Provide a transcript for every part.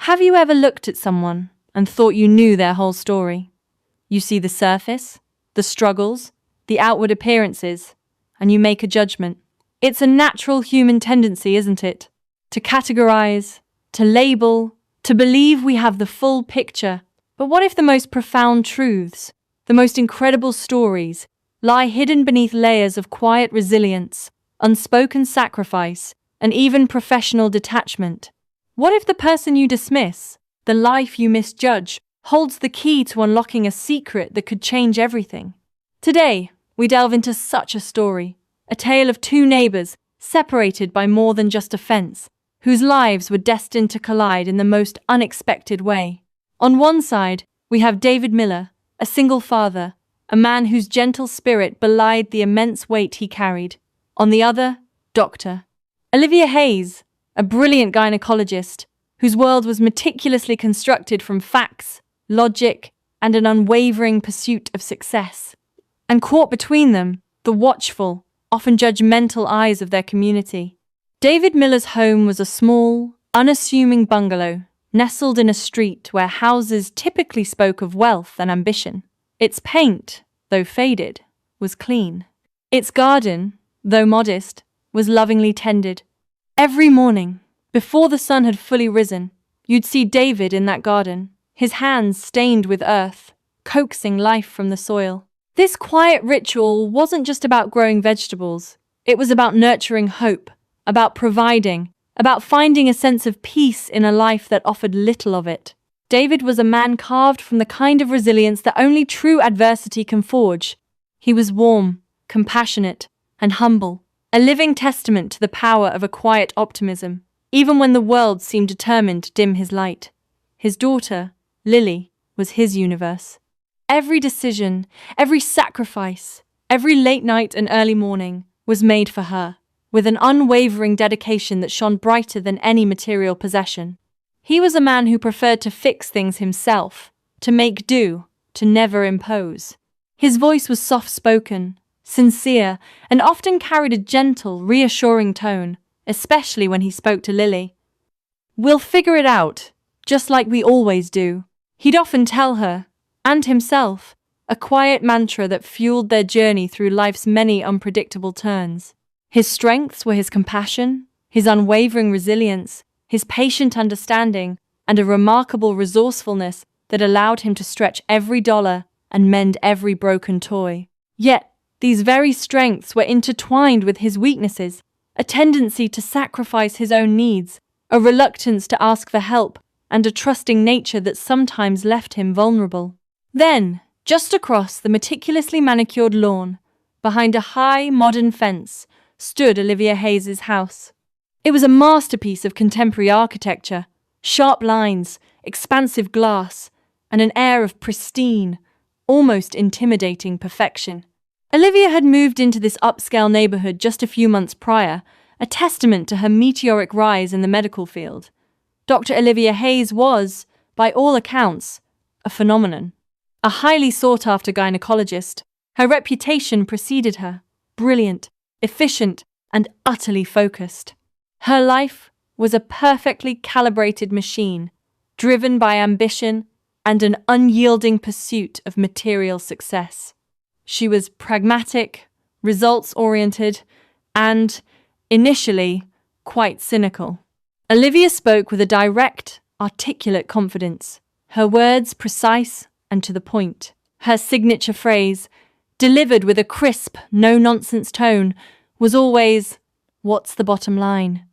Have you ever looked at someone and thought you knew their whole story? You see the surface, the struggles, the outward appearances, and you make a judgment. It's a natural human tendency, isn't it? To categorize, to label, to believe we have the full picture. But what if the most profound truths, the most incredible stories, lie hidden beneath layers of quiet resilience, unspoken sacrifice, and even professional detachment? What if the person you dismiss, the life you misjudge, holds the key to unlocking a secret that could change everything? Today, we delve into such a story, a tale of two neighbors separated by more than just a fence, whose lives were destined to collide in the most unexpected way. On one side, we have David Miller, a single father, a man whose gentle spirit belied the immense weight he carried. On the other, Dr. Olivia Hayes, a brilliant gynecologist, whose world was meticulously constructed from facts, logic, and an unwavering pursuit of success. And caught between them, the watchful, often judgmental eyes of their community. David Miller's home was a small, unassuming bungalow, nestled in a street where houses typically spoke of wealth and ambition. Its paint, though faded, was clean. Its garden, though modest, was lovingly tended. Every morning, before the sun had fully risen, you'd see David in that garden, his hands stained with earth, coaxing life from the soil. This quiet ritual wasn't just about growing vegetables. It was about nurturing hope, about providing, about finding a sense of peace in a life that offered little of it. David was a man carved from the kind of resilience that only true adversity can forge. He was warm, compassionate, and humble, a living testament to the power of a quiet optimism, even when the world seemed determined to dim his light. His daughter, Lily, was his universe. Every decision, every sacrifice, every late night and early morning was made for her, with an unwavering dedication that shone brighter than any material possession. He was a man who preferred to fix things himself, to make do, to never impose. His voice was soft-spoken, sincere, and often carried a gentle, reassuring tone, especially when he spoke to Lily. "We'll figure it out, just like we always do," he'd often tell her, and himself, a quiet mantra that fueled their journey through life's many unpredictable turns. His strengths were his compassion, his unwavering resilience, his patient understanding, and a remarkable resourcefulness that allowed him to stretch every dollar and mend every broken toy. Yet, these very strengths were intertwined with his weaknesses, a tendency to sacrifice his own needs, a reluctance to ask for help, and a trusting nature that sometimes left him vulnerable. Then, just across the meticulously manicured lawn, behind a high, modern fence, stood Olivia Hayes' house. It was a masterpiece of contemporary architecture, sharp lines, expansive glass, and an air of pristine, almost intimidating perfection. Olivia had moved into this upscale neighborhood just a few months prior, a testament to her meteoric rise in the medical field. Dr. Olivia Hayes was, by all accounts, a phenomenon. A highly sought-after gynecologist, her reputation preceded her, brilliant, efficient, and utterly focused. Her life was a perfectly calibrated machine, driven by ambition and an unyielding pursuit of material success. She was pragmatic, results-oriented, and, initially, quite cynical. Olivia spoke with a direct, articulate confidence, her words precise and to the point. Her signature phrase, delivered with a crisp, no-nonsense tone, was always, "What's the bottom line?"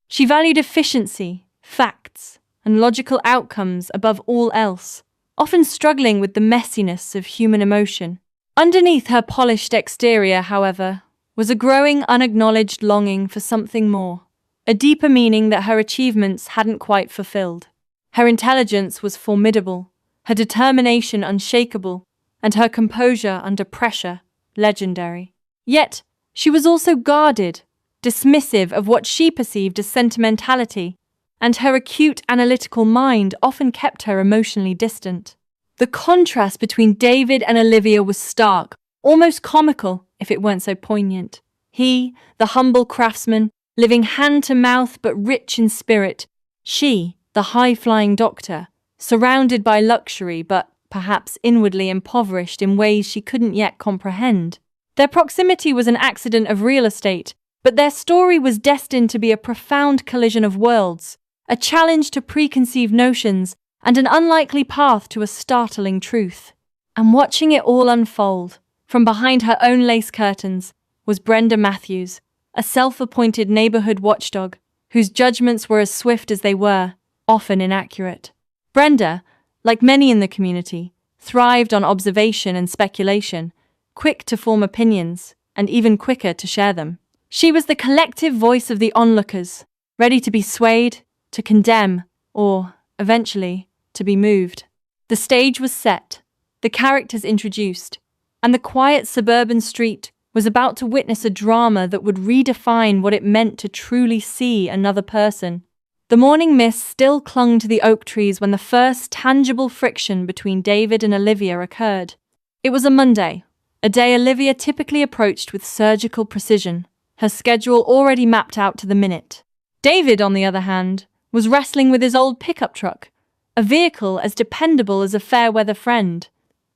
She valued efficiency, facts, and logical outcomes above all else, often struggling with the messiness of human emotion. Underneath her polished exterior, however, was a growing unacknowledged longing for something more, a deeper meaning that her achievements hadn't quite fulfilled. Her intelligence was formidable, her determination unshakable, and her composure under pressure legendary. Yet, she was also guarded, dismissive of what she perceived as sentimentality, and her acute analytical mind often kept her emotionally distant. The contrast between David and Olivia was stark, almost comical if it weren't so poignant. He, the humble craftsman, living hand to mouth but rich in spirit. She, the high-flying doctor, surrounded by luxury but perhaps inwardly impoverished in ways she couldn't yet comprehend. Their proximity was an accident of real estate, but their story was destined to be a profound collision of worlds, a challenge to preconceived notions, and an unlikely path to a startling truth. And watching it all unfold, from behind her own lace curtains, was Brenda Matthews, a self-appointed neighborhood watchdog, whose judgments were as swift as they were, often inaccurate. Brenda, like many in the community, thrived on observation and speculation, quick to form opinions, and even quicker to share them. She was the collective voice of the onlookers, ready to be swayed, to condemn, or, eventually, to be moved. The stage was set, the characters introduced, and the quiet suburban street was about to witness a drama that would redefine what it meant to truly see another person. The morning mist still clung to the oak trees when the first tangible friction between David and Olivia occurred. It was a Monday, a day Olivia typically approached with surgical precision, her schedule already mapped out to the minute. David, on the other hand, was wrestling with his old pickup truck, a vehicle as dependable as a fair-weather friend.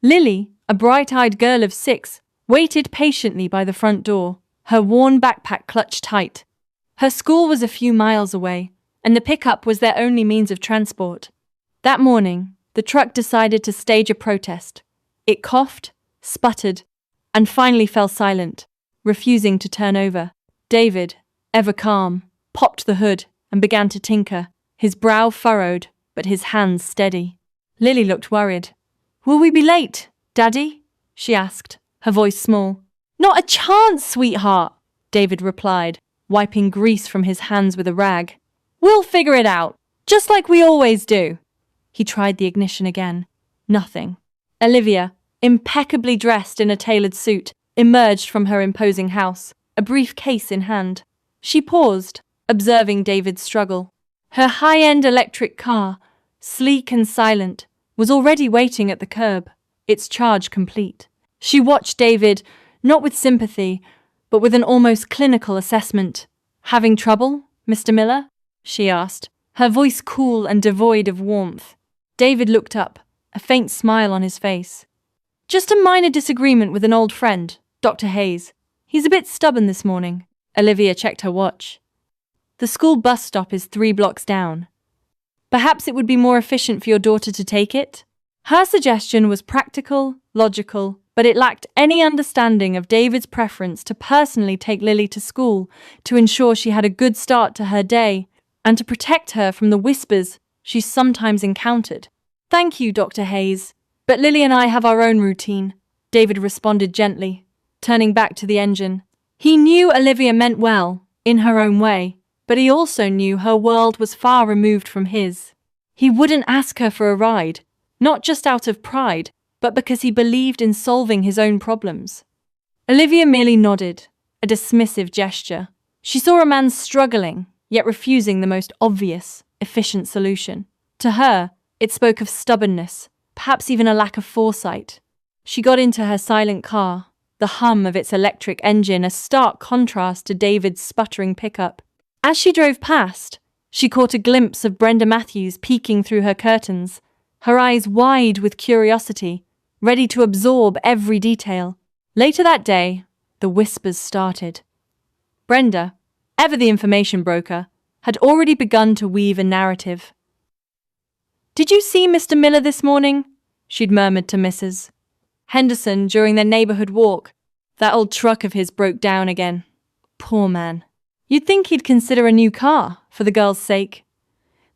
Lily, a bright-eyed girl of 6, waited patiently by the front door, her worn backpack clutched tight. Her school was a few miles away, and the pickup was their only means of transport. That morning, the truck decided to stage a protest. It coughed, sputtered, and finally fell silent, refusing to turn over. David, ever calm, popped the hood and began to tinker, his brow furrowed, but his hands steady. Lily looked worried. "Will we be late, Daddy?" she asked, her voice small. "Not a chance, sweetheart," David replied, wiping grease from his hands with a rag. "We'll figure it out, just like we always do." He tried the ignition again. Nothing. Olivia, impeccably dressed in a tailored suit, emerged from her imposing house, a briefcase in hand. She paused, observing David's struggle. Her high-end electric car, sleek and silent, was already waiting at the curb, its charge complete. She watched David, not with sympathy, but with an almost clinical assessment. "Having trouble, Mr. Miller?" she asked, her voice cool and devoid of warmth. David looked up, a faint smile on his face. "Just a minor disagreement with an old friend, Dr. Hayes. He's a bit stubborn this morning." Olivia checked her watch. "The school bus stop is 3 blocks down. Perhaps it would be more efficient for your daughter to take it?" Her suggestion was practical, logical, but it lacked any understanding of David's preference to personally take Lily to school, to ensure she had a good start to her day, and to protect her from the whispers she sometimes encountered. "Thank you, Dr. Hayes, but Lily and I have our own routine," David responded gently, turning back to the engine. He knew Olivia meant well, in her own way, but he also knew her world was far removed from his. He wouldn't ask her for a ride, not just out of pride, but because he believed in solving his own problems. Olivia merely nodded, a dismissive gesture. She saw a man struggling, yet refusing the most obvious, efficient solution. To her, it spoke of stubbornness, perhaps even a lack of foresight. She got into her silent car, the hum of its electric engine a stark contrast to David's sputtering pickup. As she drove past, she caught a glimpse of Brenda Matthews peeking through her curtains, her eyes wide with curiosity, ready to absorb every detail. Later that day, the whispers started. Brenda, ever the information broker, had already begun to weave a narrative. "Did you see Mr. Miller this morning?" she'd murmured to Mrs. Henderson during their neighborhood walk. "That old truck of his broke down again. Poor man. You'd think he'd consider a new car, for the girl's sake."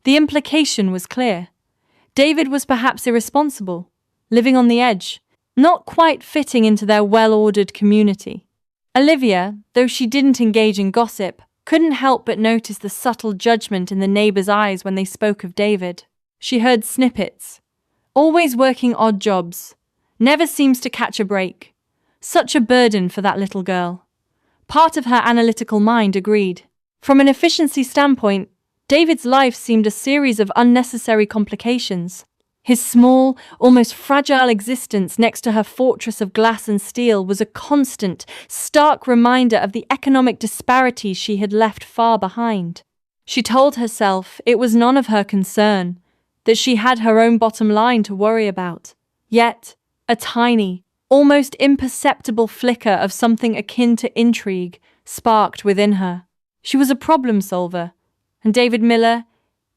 The implication was clear. David was perhaps irresponsible, living on the edge, not quite fitting into their well-ordered community. Olivia, though she didn't engage in gossip, couldn't help but notice the subtle judgment in the neighbors' eyes when they spoke of David. She heard snippets. "Always working odd jobs. Never seems to catch a break. Such a burden for that little girl." Part of her analytical mind agreed. From an efficiency standpoint, David's life seemed a series of unnecessary complications. His small, almost fragile existence next to her fortress of glass and steel was a constant, stark reminder of the economic disparities she had left far behind. She told herself it was none of her concern, that she had her own bottom line to worry about. Yet, a tiny, almost imperceptible flicker of something akin to intrigue sparked within her. She was a problem solver, and David Miller,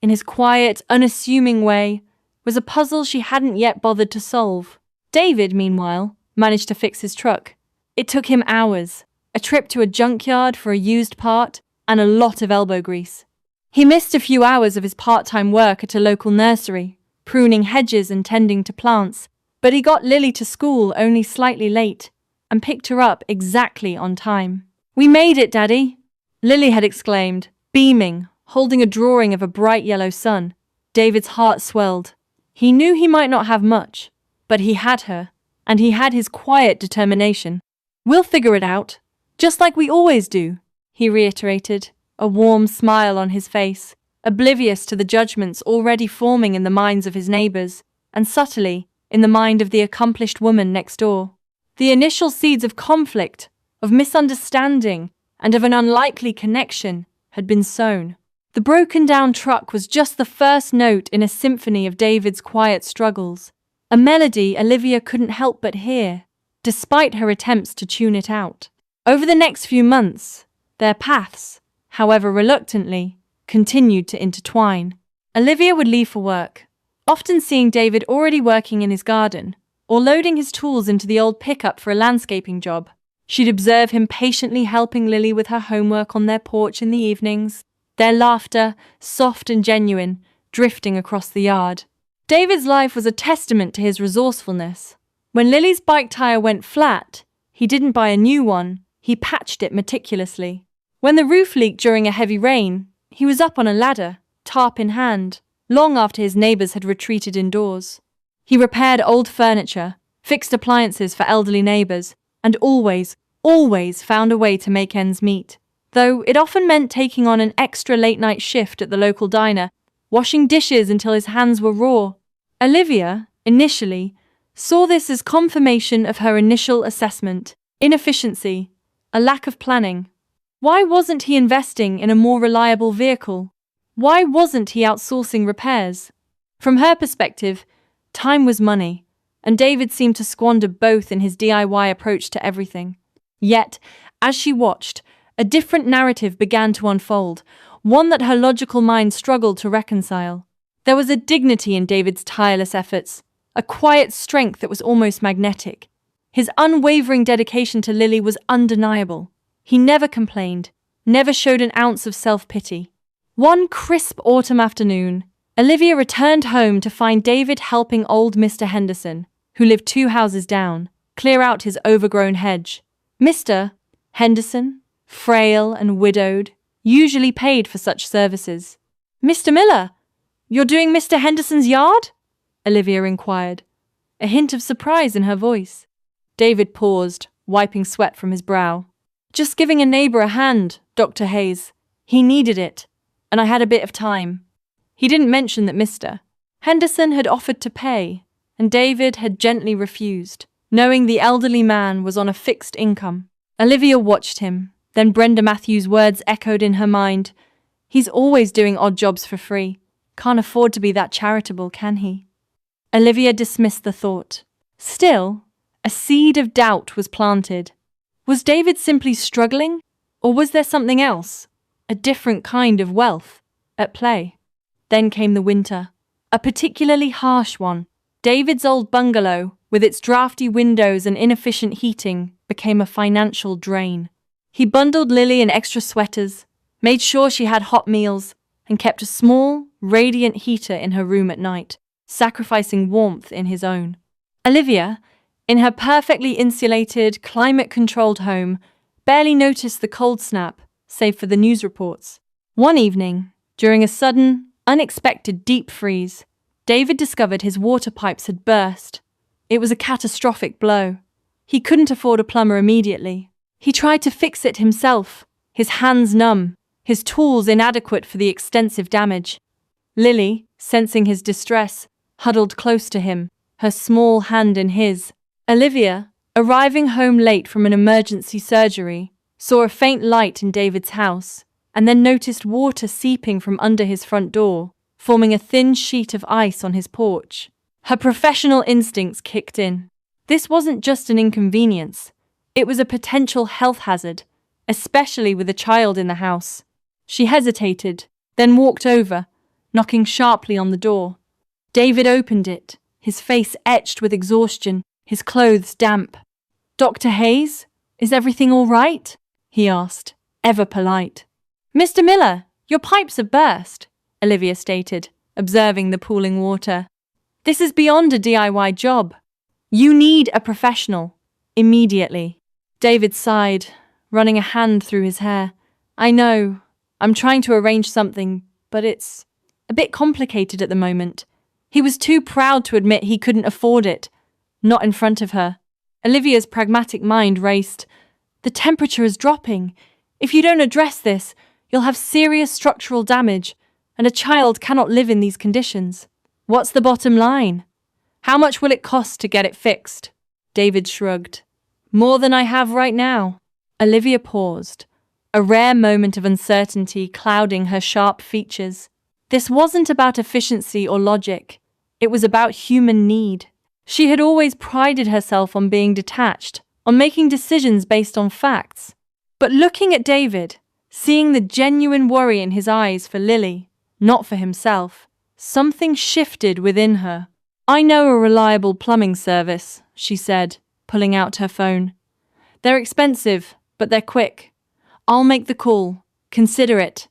in his quiet, unassuming way, was a puzzle she hadn't yet bothered to solve. David, meanwhile, managed to fix his truck. It took him hours, a trip to a junkyard for a used part, and a lot of elbow grease. He missed a few hours of his part-time work at a local nursery, pruning hedges and tending to plants, but he got Lily to school only slightly late and picked her up exactly on time. "We made it, Daddy," Lily had exclaimed, beaming, holding a drawing of a bright yellow sun. David's heart swelled. He knew he might not have much, but he had her, and he had his quiet determination. "We'll figure it out, just like we always do," he reiterated, a warm smile on his face, oblivious to the judgments already forming in the minds of his neighbors, and subtly in the mind of the accomplished woman next door. The initial seeds of conflict, of misunderstanding, and of an unlikely connection had been sown. The broken-down truck was just the first note in a symphony of David's quiet struggles, a melody Olivia couldn't help but hear, despite her attempts to tune it out. Over the next few months, their paths, however reluctantly, continued to intertwine. Olivia would leave for work, often seeing David already working in his garden, or loading his tools into the old pickup for a landscaping job. She'd observe him patiently helping Lily with her homework on their porch in the evenings, their laughter, soft and genuine, drifting across the yard. David's life was a testament to his resourcefulness. When Lily's bike tire went flat, he didn't buy a new one, he patched it meticulously. When the roof leaked during a heavy rain, he was up on a ladder, tarp in hand, long after his neighbors had retreated indoors. He repaired old furniture, fixed appliances for elderly neighbors, and always found a way to make ends meet, though it often meant taking on an extra late-night shift at the local diner, washing dishes until his hands were raw. Olivia, initially, saw this as confirmation of her initial assessment: inefficiency, a lack of planning. Why wasn't he investing in a more reliable vehicle? Why wasn't he outsourcing repairs? From her perspective, time was money, and David seemed to squander both in his DIY approach to everything. Yet, as she watched, a different narrative began to unfold, one that her logical mind struggled to reconcile. There was a dignity in David's tireless efforts, a quiet strength that was almost magnetic. His unwavering dedication to Lily was undeniable. He never complained, never showed an ounce of self-pity. One crisp autumn afternoon, Olivia returned home to find David helping old Mr. Henderson, who lived 2 houses down, clear out his overgrown hedge. Mr. Henderson, frail and widowed, usually paid for such services. "Mr. Miller, you're doing Mr. Henderson's yard?" Olivia inquired, a hint of surprise in her voice. David paused, wiping sweat from his brow. "Just giving a neighbor a hand, Dr. Hayes. He needed it, and I had a bit of time." He didn't mention that Mr. Henderson had offered to pay, and David had gently refused, knowing the elderly man was on a fixed income. Olivia watched him, then Brenda Matthews' words echoed in her mind. "He's always doing odd jobs for free. Can't afford to be that charitable, can he?" Olivia dismissed the thought. Still, a seed of doubt was planted. Was David simply struggling, or was there something else, a different kind of wealth, at play? Then came the winter, a particularly harsh one. David's old bungalow, with its drafty windows and inefficient heating, became a financial drain. He bundled Lily in extra sweaters, made sure she had hot meals, and kept a small, radiant heater in her room at night, sacrificing warmth in his own. Olivia, in her perfectly insulated, climate-controlled home, barely noticed the cold snap, save for the news reports. One evening, during a sudden, unexpected deep freeze, David discovered his water pipes had burst. It was a catastrophic blow. He couldn't afford a plumber immediately. He tried to fix it himself, his hands numb, his tools inadequate for the extensive damage. Lily, sensing his distress, huddled close to him, her small hand in his. Olivia, arriving home late from an emergency surgery, saw a faint light in David's house, and then noticed water seeping from under his front door, forming a thin sheet of ice on his porch. Her professional instincts kicked in. This wasn't just an inconvenience. It was a potential health hazard, especially with a child in the house. She hesitated, then walked over, knocking sharply on the door. David opened it, his face etched with exhaustion, his clothes damp. "Dr. Hayes, is everything all right?" he asked, ever polite. "Mr. Miller, your pipes have burst," Olivia stated, observing the pooling water. "This is beyond a DIY job. You need a professional, immediately." David sighed, running a hand through his hair. "I know. I'm trying to arrange something, but it's a bit complicated at the moment." He was too proud to admit he couldn't afford it. Not in front of her. Olivia's pragmatic mind raced. "The temperature is dropping. If you don't address this, you'll have serious structural damage, and a child cannot live in these conditions. What's the bottom line? How much will it cost to get it fixed?" David shrugged. "More than I have right now." Olivia paused, a rare moment of uncertainty clouding her sharp features. This wasn't about efficiency or logic. It was about human need. She had always prided herself on being detached, on making decisions based on facts. But looking at David, seeing the genuine worry in his eyes for Lily, not for himself, something shifted within her. "I know a reliable plumbing service," she said, pulling out her phone. "They're expensive, but they're quick. I'll make the call. Consider it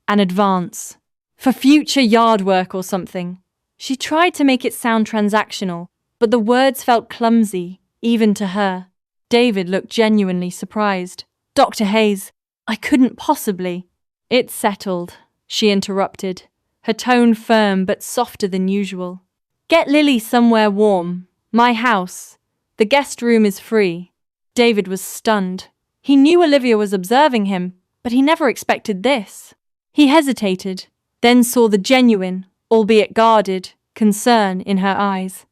an advance. For future yard work or something." She tried to make it sound transactional, but the words felt clumsy, even to her. David looked genuinely surprised. "Dr. Hayes, I couldn't possibly." "It's settled," she interrupted, her tone firm but softer than usual. "Get Lily somewhere warm. My house. The guest room is free." David was stunned. He knew Olivia was observing him, but he never expected this. He hesitated, then saw the genuine, albeit guarded, concern in her eyes.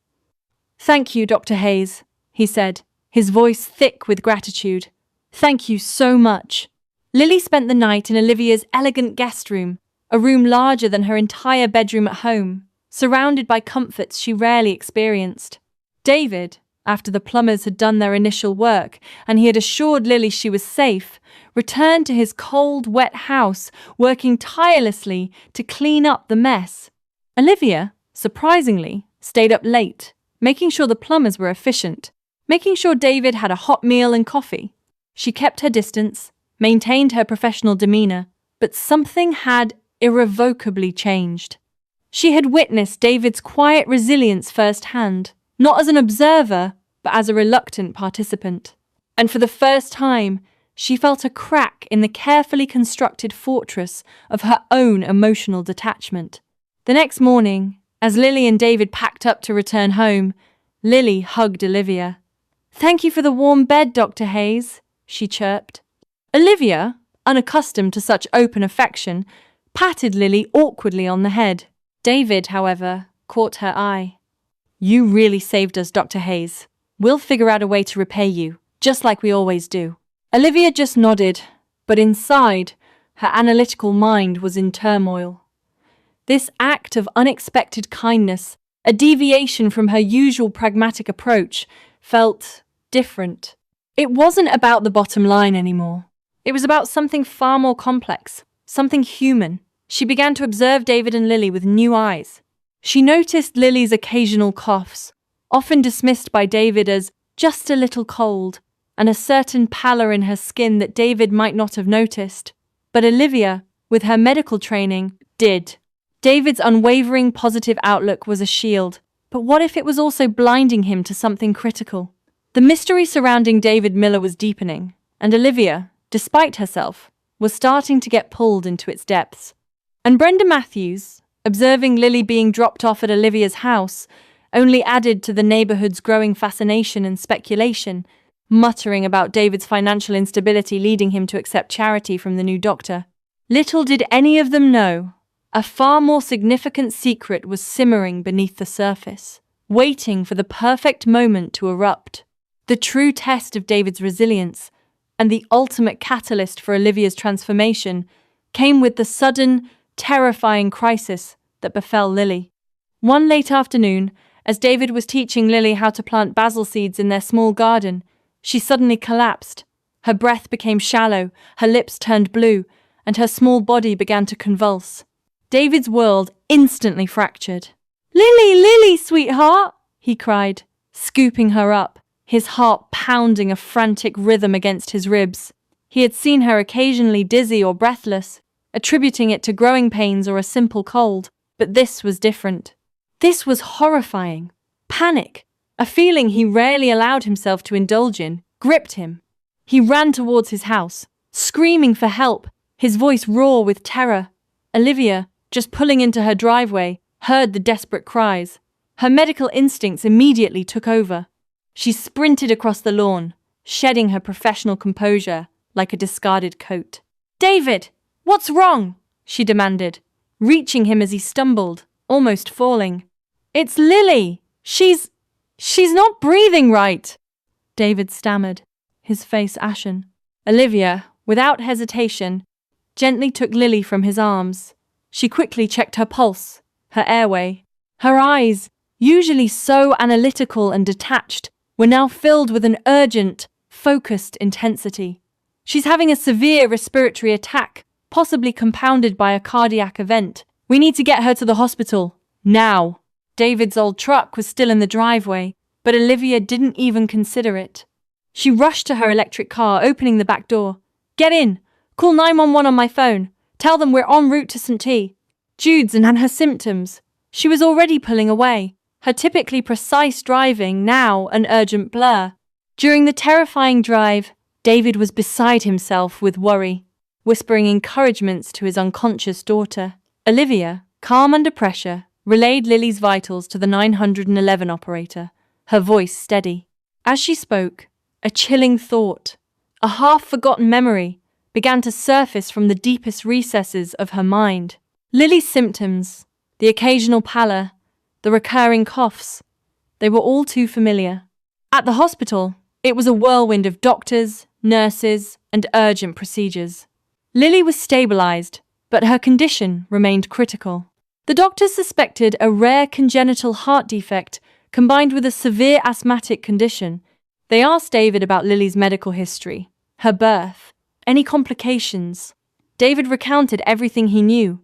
"Thank you, Dr. Hayes," he said, his voice thick with gratitude. "Thank you so much." Lily spent the night in Olivia's elegant guest room, a room larger than her entire bedroom at home, surrounded by comforts she rarely experienced. David, after the plumbers had done their initial work and he had assured Lily she was safe, returned to his cold, wet house, working tirelessly to clean up the mess. Olivia, surprisingly, stayed up late, making sure the plumbers were efficient, making sure David had a hot meal and coffee. She kept her distance, maintained her professional demeanor, but something had irrevocably changed. She had witnessed David's quiet resilience firsthand, not as an observer, but as a reluctant participant. And for the first time, she felt a crack in the carefully constructed fortress of her own emotional detachment. The next morning, as Lily and David packed up to return home, Lily hugged Olivia. "Thank you for the warm bed, Dr. Hayes," she chirped. Olivia, unaccustomed to such open affection, patted Lily awkwardly on the head. David, however, caught her eye. "You really saved us, Dr. Hayes. We'll figure out a way to repay you, just like we always do." Olivia just nodded, but inside, her analytical mind was in turmoil. This act of unexpected kindness, a deviation from her usual pragmatic approach, felt different. It wasn't about the bottom line anymore. It was about something far more complex, something human. She began to observe David and Lily with new eyes. She noticed Lily's occasional coughs, often dismissed by David as just a little cold, and a certain pallor in her skin that David might not have noticed. But Olivia, with her medical training, did. David's unwavering positive outlook was a shield, but what if it was also blinding him to something critical? The mystery surrounding David Miller was deepening, and Olivia, despite herself, was starting to get pulled into its depths. And Brenda Matthews, observing Lily being dropped off at Olivia's house, only added to the neighborhood's growing fascination and speculation, muttering about David's financial instability leading him to accept charity from the new doctor. Little did any of them know, a far more significant secret was simmering beneath the surface, waiting for the perfect moment to erupt. The true test of David's resilience, and the ultimate catalyst for Olivia's transformation, came with the sudden, terrifying crisis that befell Lily. One late afternoon, as David was teaching Lily how to plant basil seeds in their small garden, she suddenly collapsed. Her breath became shallow, her lips turned blue, and her small body began to convulse. David's world instantly fractured. "Lily, Lily, sweetheart!" he cried, scooping her up, his heart pounding a frantic rhythm against his ribs. He had seen her occasionally dizzy or breathless, attributing it to growing pains or a simple cold, but this was different. This was horrifying. Panic, a feeling he rarely allowed himself to indulge in, gripped him. He ran towards his house, screaming for help, his voice raw with terror. Olivia, just pulling into her driveway, heard the desperate cries. Her medical instincts immediately took over. She sprinted across the lawn, shedding her professional composure like a discarded coat. "David, what's wrong?" she demanded, reaching him as he stumbled, almost falling. "It's Lily! She's not breathing right!" David stammered, his face ashen. Olivia, without hesitation, gently took Lily from his arms. She quickly checked her pulse, her airway. Her eyes, usually so analytical and detached, were now filled with an urgent, focused intensity. "She's having a severe respiratory attack, possibly compounded by a cardiac event. We need to get her to the hospital. Now." David's old truck was still in the driveway, but Olivia didn't even consider it. She rushed to her electric car, opening the back door. "Get in! Call 911 on my phone. Tell them we're en route to St. T. Jude's and her symptoms." She was already pulling away, her typically precise driving now an urgent blur. During the terrifying drive, David was beside himself with worry, whispering encouragements to his unconscious daughter. Olivia, calm under pressure, relayed Lily's vitals to the 911 operator, her voice steady. As she spoke, a chilling thought, a half-forgotten memory, began to surface from the deepest recesses of her mind. Lily's symptoms, the occasional pallor, the recurring coughs, they were all too familiar. At the hospital, it was a whirlwind of doctors, nurses, and urgent procedures. Lily was stabilized, but her condition remained critical. The doctors suspected a rare congenital heart defect combined with a severe asthmatic condition. They asked David about Lily's medical history, her birth, any complications. David recounted everything he knew.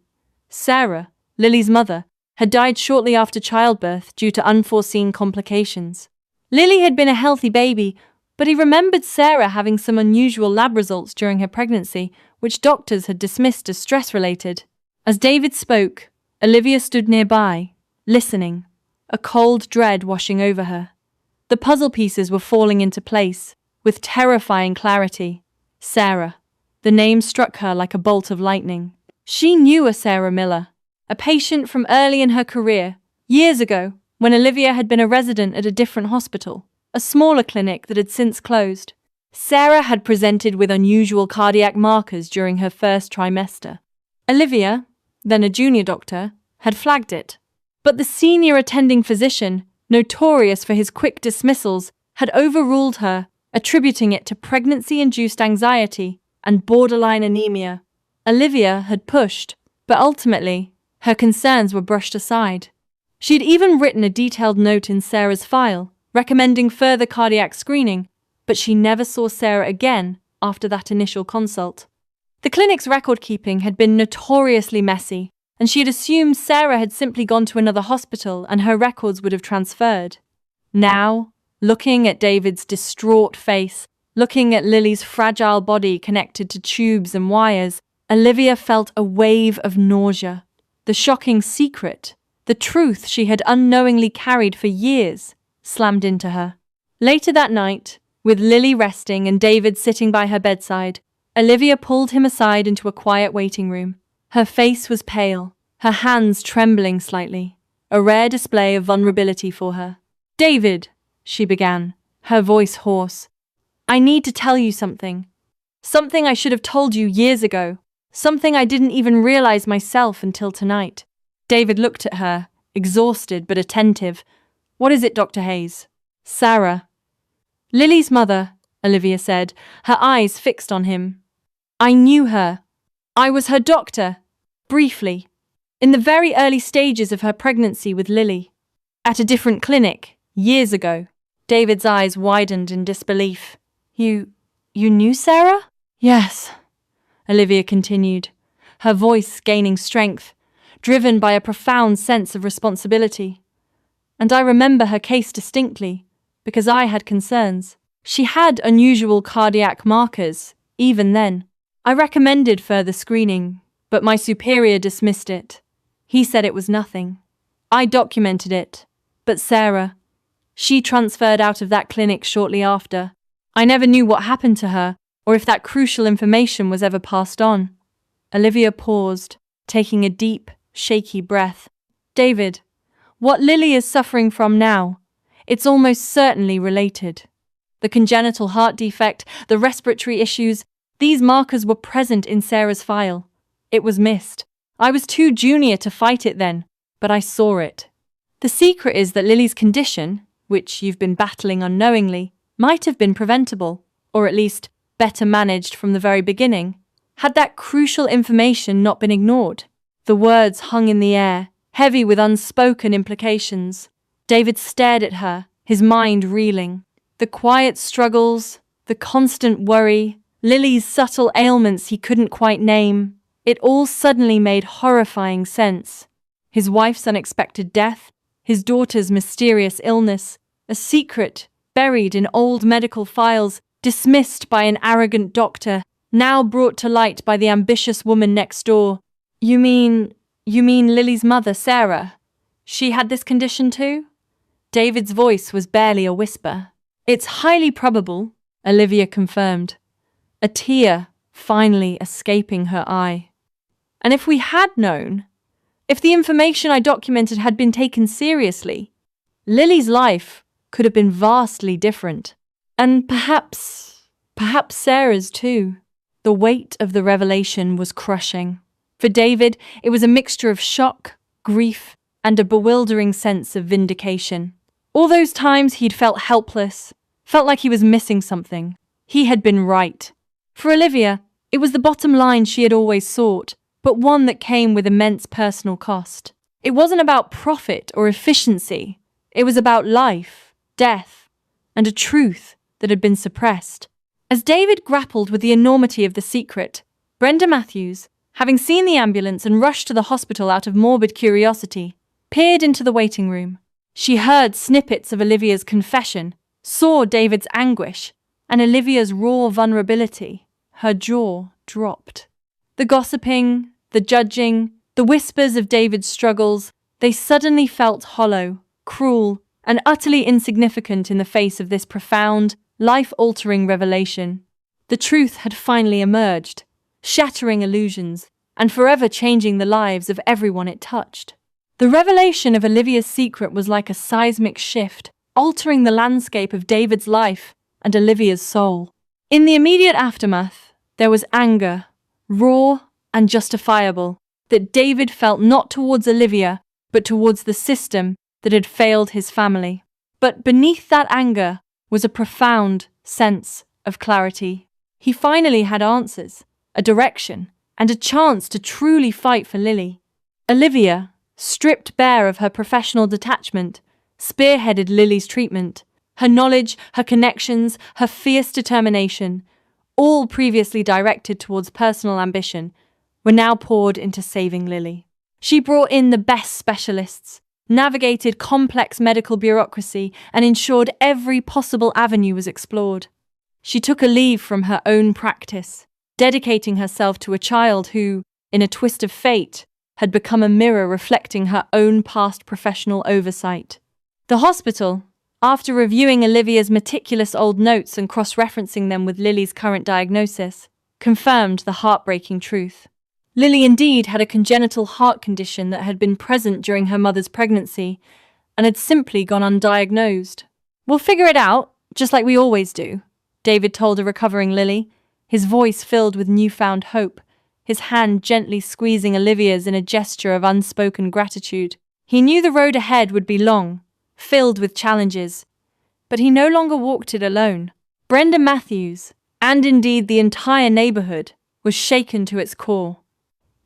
Sarah, Lily's mother, had died shortly after childbirth due to unforeseen complications. Lily had been a healthy baby, but he remembered Sarah having some unusual lab results during her pregnancy, which doctors had dismissed as stress-related. As David spoke, Olivia stood nearby, listening, a cold dread washing over her. The puzzle pieces were falling into place, with terrifying clarity. Sarah. The name struck her like a bolt of lightning. She knew a Sarah Miller, a patient from early in her career, years ago, when Olivia had been a resident at a different hospital, a smaller clinic that had since closed. Sarah had presented with unusual cardiac markers during her first trimester. Olivia, then a junior doctor, had flagged it. But the senior attending physician, notorious for his quick dismissals, had overruled her, attributing it to pregnancy-induced anxiety and borderline anemia. Olivia had pushed, but ultimately, her concerns were brushed aside. She had even written a detailed note in Sarah's file, recommending further cardiac screening, but she never saw Sarah again after that initial consult. The clinic's record-keeping had been notoriously messy, and she had assumed Sarah had simply gone to another hospital and her records would have transferred. Now, looking at David's distraught face, looking at Lily's fragile body connected to tubes and wires, Olivia felt a wave of nausea. The shocking secret, the truth she had unknowingly carried for years, slammed into her. Later that night, with Lily resting and David sitting by her bedside, Olivia pulled him aside into a quiet waiting room. Her face was pale, her hands trembling slightly, a rare display of vulnerability for her. "David," she began, her voice hoarse, "I need to tell you something. Something I should have told you years ago. Something I didn't even realize myself until tonight." David looked at her, exhausted but attentive. "What is it, Dr. Hayes?" "Sarah." "Lily's mother," Olivia said, her eyes fixed on him. "I knew her. I was her doctor, briefly, in the very early stages of her pregnancy with Lily. At a different clinic, years ago. David's eyes widened in disbelief. You knew Sarah? Yes, Olivia continued, her voice gaining strength, driven by a profound sense of responsibility. And I remember her case distinctly, because I had concerns. She had unusual cardiac markers, even then. I recommended further screening, but my superior dismissed it. He said it was nothing. I documented it, but Sarah, she transferred out of that clinic shortly after. I never knew what happened to her, or if that crucial information was ever passed on. Olivia paused, taking a deep, shaky breath. David, what Lily is suffering from now, it's almost certainly related. The congenital heart defect, the respiratory issues, these markers were present in Sarah's file. It was missed. I was too junior to fight it then, but I saw it. The secret is that Lily's condition, which you've been battling unknowingly, might have been preventable, or at least better managed from the very beginning, had that crucial information not been ignored. The words hung in the air, heavy with unspoken implications. David stared at her, his mind reeling. The quiet struggles, the constant worry, Lily's subtle ailments he couldn't quite name, it all suddenly made horrifying sense. His wife's unexpected death, his daughter's mysterious illness, a secret buried in old medical files, dismissed by an arrogant doctor, now brought to light by the ambitious woman next door. You mean Lily's mother, Sarah? She had this condition too? David's voice was barely a whisper. It's highly probable, Olivia confirmed, a tear finally escaping her eye. And if we had known, if the information I documented had been taken seriously, Lily's life could have been vastly different. And perhaps Sarah's too. The weight of the revelation was crushing. For David, it was a mixture of shock, grief, and a bewildering sense of vindication. All those times he'd felt helpless, felt like he was missing something. He had been right. For Olivia, it was the bottom line she had always sought, but one that came with immense personal cost. It wasn't about profit or efficiency. It was about life, death, and a truth that had been suppressed. As David grappled with the enormity of the secret, Brenda Matthews, having seen the ambulance and rushed to the hospital out of morbid curiosity, peered into the waiting room. She heard snippets of Olivia's confession, saw David's anguish, and Olivia's raw vulnerability. Her jaw dropped. The gossiping, the judging, the whispers of David's struggles, they suddenly felt hollow, cruel, and utterly insignificant in the face of this profound, life-altering revelation. The truth had finally emerged, shattering illusions, and forever changing the lives of everyone it touched. The revelation of Olivia's secret was like a seismic shift, altering the landscape of David's life and Olivia's soul. In the immediate aftermath, there was anger, raw and justifiable, that David felt not towards Olivia, but towards the system that had failed his family. But beneath that anger was a profound sense of clarity. He finally had answers, a direction, and a chance to truly fight for Lily. Olivia, stripped bare of her professional detachment, spearheaded Lily's treatment. Her knowledge, her connections, her fierce determination, all previously directed towards personal ambition, were now poured into saving Lily. She brought in the best specialists, navigated complex medical bureaucracy, and ensured every possible avenue was explored. She took a leave from her own practice, dedicating herself to a child who, in a twist of fate, had become a mirror reflecting her own past professional oversight. The hospital, after reviewing Olivia's meticulous old notes and cross-referencing them with Lily's current diagnosis, confirmed the heartbreaking truth. Lily indeed had a congenital heart condition that had been present during her mother's pregnancy and had simply gone undiagnosed. "We'll figure it out, just like we always do," David told a recovering Lily, his voice filled with newfound hope, his hand gently squeezing Olivia's in a gesture of unspoken gratitude. He knew the road ahead would be long, filled with challenges, but he no longer walked it alone. Brenda Matthews, and indeed the entire neighborhood, was shaken to its core.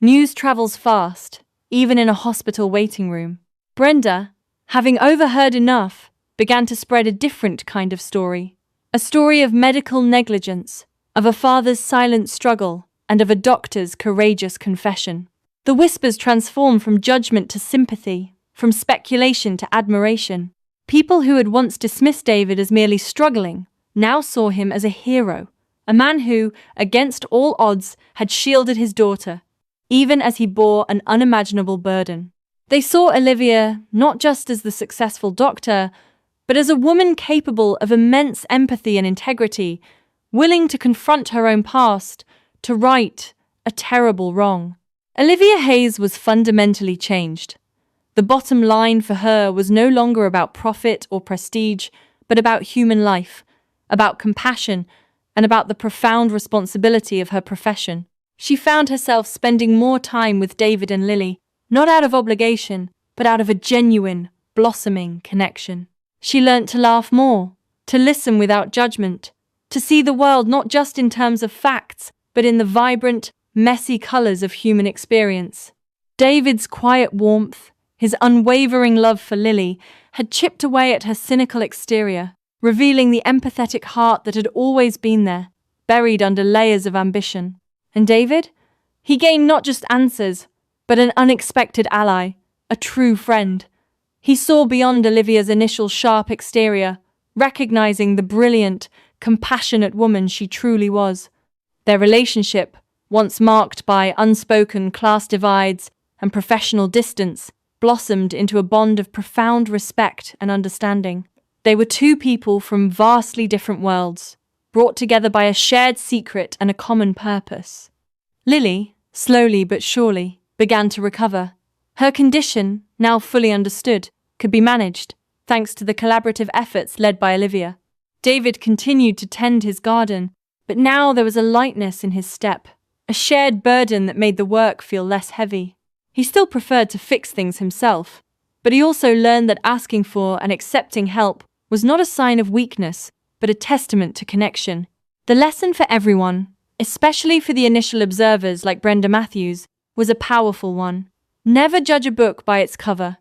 News travels fast, even in a hospital waiting room. Brenda, having overheard enough, began to spread a different kind of story. A story of medical negligence, of a father's silent struggle, and of a doctor's courageous confession. The whispers transformed from judgment to sympathy, from speculation to admiration. People who had once dismissed David as merely struggling now saw him as a hero, a man who, against all odds, had shielded his daughter, even as he bore an unimaginable burden. They saw Olivia not just as the successful doctor, but as a woman capable of immense empathy and integrity, willing to confront her own past, to right a terrible wrong. Olivia Hayes was fundamentally changed. The bottom line for her was no longer about profit or prestige, but about human life, about compassion, and about the profound responsibility of her profession. She found herself spending more time with David and Lily, not out of obligation, but out of a genuine, blossoming connection. She learnt to laugh more, to listen without judgment, to see the world not just in terms of facts, but in the vibrant, messy colors of human experience. David's quiet warmth, his unwavering love for Lily, had chipped away at her cynical exterior, revealing the empathetic heart that had always been there, buried under layers of ambition. And David? He gained not just answers, but an unexpected ally, a true friend. He saw beyond Olivia's initial sharp exterior, recognizing the brilliant, compassionate woman she truly was. Their relationship, once marked by unspoken class divides and professional distance, blossomed into a bond of profound respect and understanding. They were two people from vastly different worlds, brought together by a shared secret and a common purpose. Lily, slowly but surely, began to recover. Her condition, now fully understood, could be managed, thanks to the collaborative efforts led by Olivia. David continued to tend his garden, but now there was a lightness in his step, a shared burden that made the work feel less heavy. He still preferred to fix things himself, but he also learned that asking for and accepting help was not a sign of weakness, but a testament to connection. The lesson for everyone, especially for the initial observers like Brenda Matthews, was a powerful one. Never judge a book by its cover.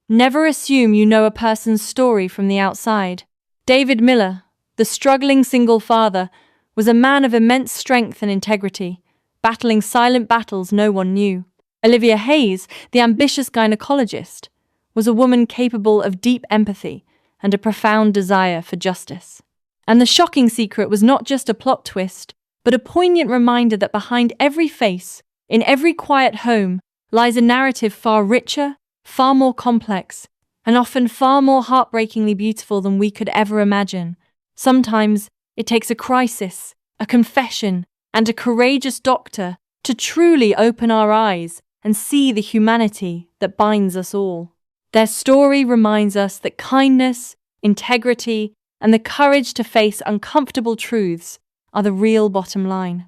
Never assume you know a person's story from the outside. David Miller, the struggling single father, was a man of immense strength and integrity, battling silent battles no one knew. Olivia Hayes, the ambitious gynecologist, was a woman capable of deep empathy and a profound desire for justice. And the shocking secret was not just a plot twist, but a poignant reminder that behind every face, in every quiet home, lies a narrative far richer, far more complex, and often far more heartbreakingly beautiful than we could ever imagine. Sometimes it takes a crisis, a confession, and a courageous doctor to truly open our eyes and see the humanity that binds us all. Their story reminds us that kindness, integrity, and the courage to face uncomfortable truths are the real bottom line.